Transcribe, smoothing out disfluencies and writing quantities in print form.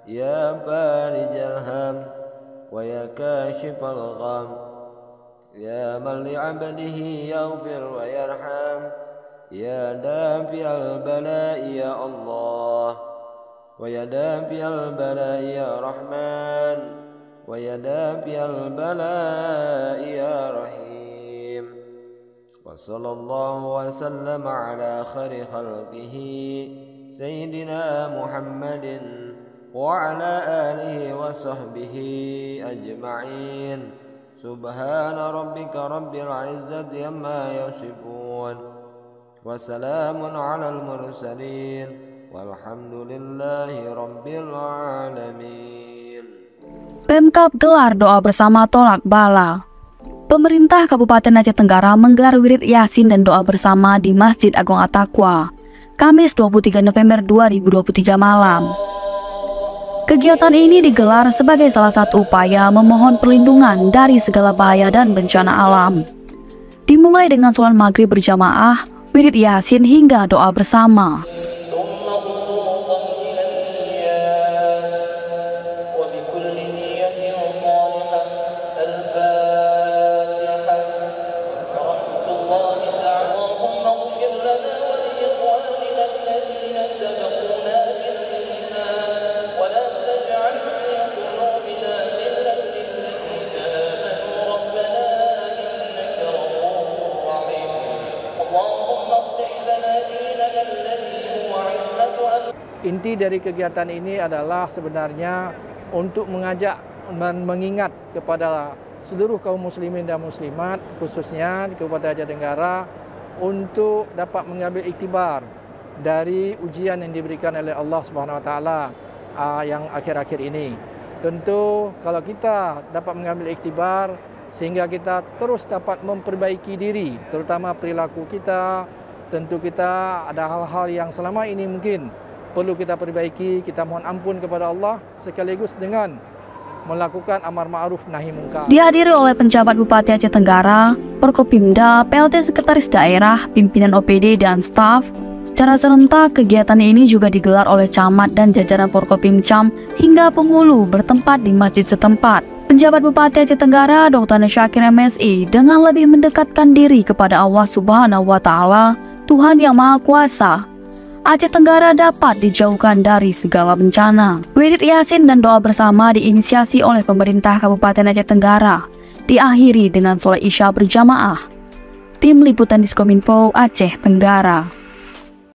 يا فارج الهم ويا كاشف الغم يا من لعبده يغفر ويرحم يا دافع البلاء يا الله ويا دافع البلاء يا رحمن ويا دافع البلاء يا رحيم وصلى الله وسلم على خير خلقه سيدنا محمد وعلى آله وصحبه أجمعين سبحان ربك رب العزة عما يصفون وسلام على المرسلين والحمد لله رب العالمين. Pemkab gelar doa bersama tolak bala. Pemerintah Kabupaten Aceh Tenggara menggelar wirid Yasin dan doa bersama di Masjid Agung At-Taqwa, Kamis 23 November 2023 malam. Kegiatan ini digelar sebagai salah satu upaya memohon perlindungan dari segala bahaya dan bencana alam. Dimulai dengan sholat maghrib berjamaah, wirid Yasin hingga doa bersama. Inti dari kegiatan ini adalah sebenarnya untuk mengajak dan mengingat kepada seluruh kaum muslimin dan muslimat, khususnya di Kabupaten Aceh Tenggara, untuk dapat mengambil iktibar dari ujian yang diberikan oleh Allah Subhanahu Wa Taala yang akhir-akhir ini. Tentu kalau kita dapat mengambil iktibar sehingga kita terus dapat memperbaiki diri, terutama perilaku kita. Tentu kita ada hal-hal yang selama ini mungkin perlu kita perbaiki, kita mohon ampun kepada Allah sekaligus dengan melakukan amar ma'ruf nahi munkar. Dihadiri oleh penjabat Bupati Aceh Tenggara, Porkopimda, PLT Sekretaris Daerah, pimpinan OPD dan staf. Secara serentak, kegiatan ini juga digelar oleh camat dan jajaran Porkopimcam hingga penghulu bertempat di masjid setempat. Penjabat Bupati Aceh Tenggara, Dr. Syakir MSI, dengan lebih mendekatkan diri kepada Allah Subhanahu Wa Taala, Tuhan yang Maha Kuasa, Aceh Tenggara dapat dijauhkan dari segala bencana. Wirid Yasin dan doa bersama diinisiasi oleh pemerintah Kabupaten Aceh Tenggara, diakhiri dengan sholat Isya berjamaah. Tim Liputan Diskominfo Aceh Tenggara.